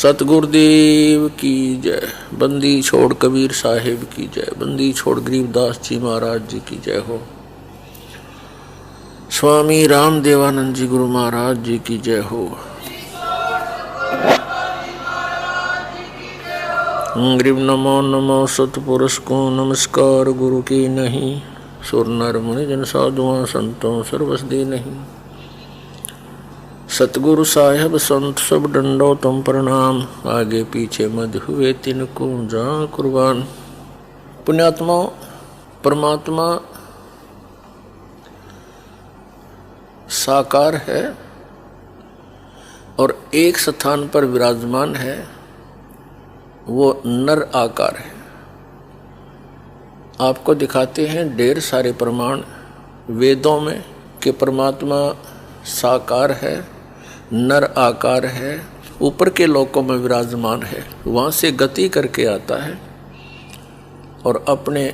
सतगुरुदेव की जय। बंदी छोड़ कबीर साहिब की जय। बंदी छोड़ गरीबदास जी महाराज जी की जय हो। स्वामी रामदेवानंद जी गुरु महाराज जी की जय हो। ग्रीब नमो नमो सतपुरुष को नमस्कार गुरु की नहीं। सुर नर मुनि जन साधुआं संतों सर्वसदे नहीं। सतगुरु साहेब संत सब डंडो तुम प्रणाम। आगे पीछे मध हुए तिनको जा कुर्बान। पुण्यात्मा परमात्मा साकार है और एक स्थान पर विराजमान है, वो नर आकार है। आपको दिखाते हैं ढेर सारे प्रमाण वेदों में कि परमात्मा साकार है, नर आकार है, ऊपर के लोकों में विराजमान है, वहाँ से गति करके आता है और अपने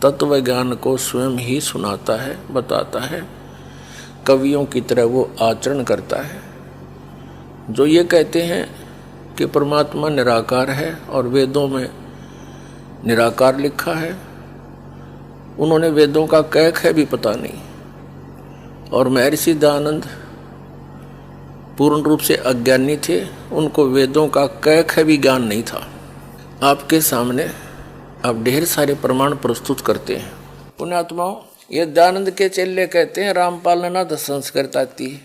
तत्व ज्ञान को स्वयं ही सुनाता है, बताता है। कवियों की तरह वो आचरण करता है। जो ये कहते हैं कि परमात्मा निराकार है और वेदों में निराकार लिखा है, उन्होंने वेदों का क ख भी पता नहीं। और महर्षि दयानंद पूर्ण रूप से अज्ञानी थे, उनको वेदों का क ख भी ज्ञान नहीं था। आपके सामने अब ढेर सारे प्रमाण प्रस्तुत करते हैं। पुण्यात्माओं, ये दयानंद के चेले कहते हैं रामपाल ने ना तो संस्कृत आती,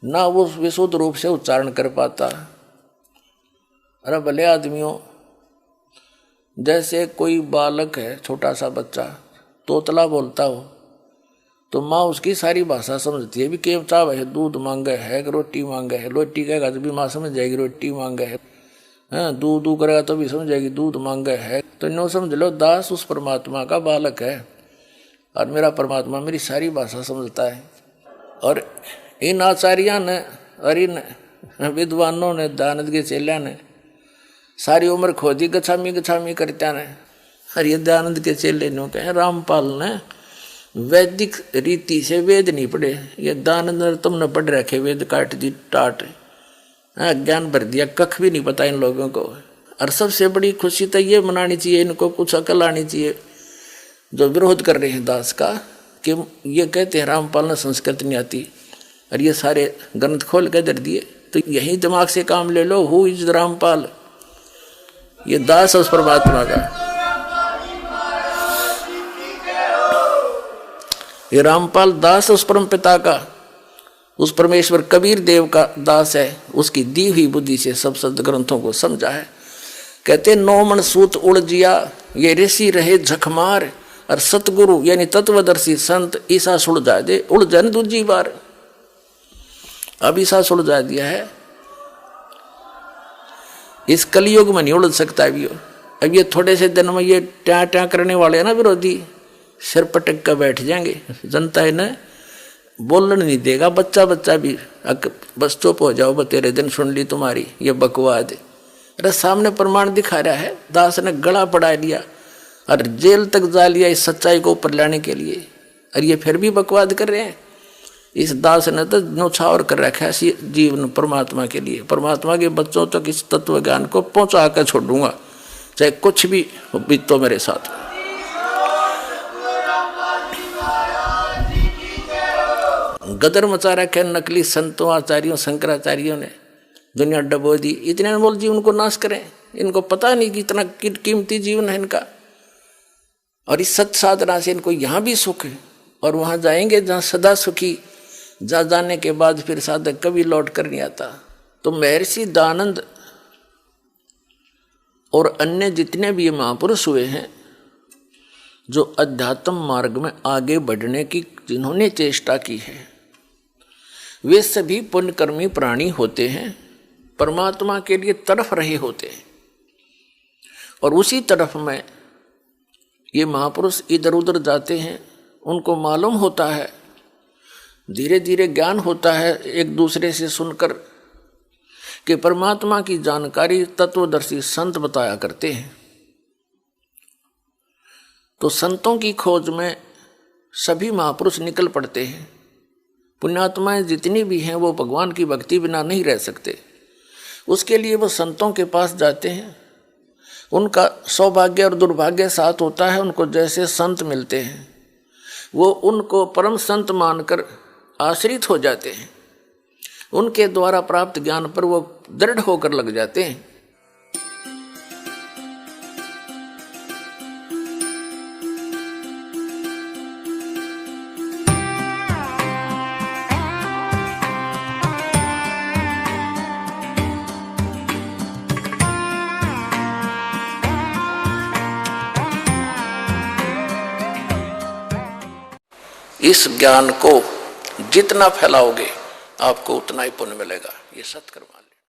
ना वो विशुद्ध रूप से उच्चारण कर पाता। अरे भले आदमियों, जैसे कोई बालक है, छोटा सा बच्चा तोतला बोलता हो तो माँ उसकी सारी भाषा समझती है। भी केव चाव है, दूध मांगे है, रोटी मांगे है। रोटी कहेगा तो भी माँ समझ जाएगी रोटी मांगे है। हाँ, दूध दू करेगा तो भी समझ जाएगी दूध मांगे है। तो नो समझ लो, दास उस परमात्मा का बालक है और मेरा परमात्मा मेरी सारी भाषा समझता है। और इन आचार्यों ने और इन विद्वानों ने, दयानंद के चेलिया ने सारी उम्र खोदी गछामी गछामी करत्या ने। और ये दयानंद के चेले नो कहे रामपाल ने वैदिक रीति से वेद नहीं पढ़े। ये दयानंद ने तुमने पढ़ रखे वेद काट दी टाट, ज्ञान भर दिया, कख भी नहीं पता इन लोगों को। और सबसे बड़ी खुशी तो ये मनानी चाहिए, इनको कुछ अकल आनी चाहिए जो विरोध कर रहे हैं दास का, कि ये कहते हैं रामपाल ने संस्कृत नहीं आती और ये सारे ग्रंथ खोल के दर दिए। तो यही दिमाग से काम ले लो। Who is Rampal? ये दास उस परमात्मा का, ये रामपाल दास उस परम पिता का, उस परमेश्वर कबीर देव का दास है। उसकी दी हुई बुद्धि से सब सद ग्रंथों को समझा है। कहते 9 मन सूत उड़ जिया, ये ऋषि रहे झकमार। और सतगुरु यानी तत्वदर्शी संत ईसा सुलझा दे, उड़ जाए दूसरी बार। अब ईसा सुलझा दिया है, इस कलयुग में नहीं उलझ सकता अभी। अब ये थोड़े से दिन में ये ट्या ट्या करने वाले हैं ना विरोधी, सिर पटक कर बैठ जाएंगे। जनता इन्हें बोलने नहीं देगा। बच्चा बच्चा भी बस चुप हो जाओ, तेरे दिन सुन ली तुम्हारी ये बकवाद। अरे सामने प्रमाण दिखा रहा है। दास ने गला पड़ा लिया और जेल तक जा लिया इस सच्चाई को ऊपर लाने के लिए, और ये फिर भी बकवाद कर रहे हैं। इस दास ने तो न्यौछावर कर रखा है जीवन परमात्मा के लिए। परमात्मा के बच्चों तक इस तत्व ज्ञान को पहुंचा कर छोड़ूंगा, चाहे कुछ भी बीतो मेरे साथ। गदर मचा रखे नकली संतों आचार्यों शंकराचार्यों ने, दुनिया डबो दी। इतने अनमोल जीवन को नाश करें, इनको पता नहीं कि इतना कीमती जीवन है इनका। और इस सत साधना से इनको यहाँ भी सुख है और वहाँ जाएंगे जहाँ सदा सुखी। जा जाने के बाद फिर साधक कभी लौट कर नहीं आता। तो महर्षि दयानंद और अन्य जितने भी महापुरुष हुए हैं जो अध्यात्म मार्ग में आगे बढ़ने की जिन्होंने चेष्टा की है, वे सभी पुण्यकर्मी प्राणी होते हैं, परमात्मा के लिए तरफ रहे होते हैं। और उसी तरफ में ये महापुरुष इधर उधर जाते हैं। उनको मालूम होता है, धीरे धीरे ज्ञान होता है एक दूसरे से सुनकर, कि परमात्मा की जानकारी तत्वदर्शी संत बताया करते हैं। तो संतों की खोज में सभी महापुरुष निकल पड़ते हैं। पुण्यात्माएं जितनी भी हैं वो भगवान की भक्ति बिना नहीं रह सकते। उसके लिए वो संतों के पास जाते हैं। उनका सौभाग्य और दुर्भाग्य साथ होता है। उनको जैसे संत मिलते हैं वो उनको परम संत मानकर आश्रित हो जाते हैं। उनके द्वारा प्राप्त ज्ञान पर वो दृढ़ होकर लग जाते हैं। इस ज्ञान को जितना फैलाओगे आपको उतना ही पुण्य मिलेगा। ये सत्कर्म।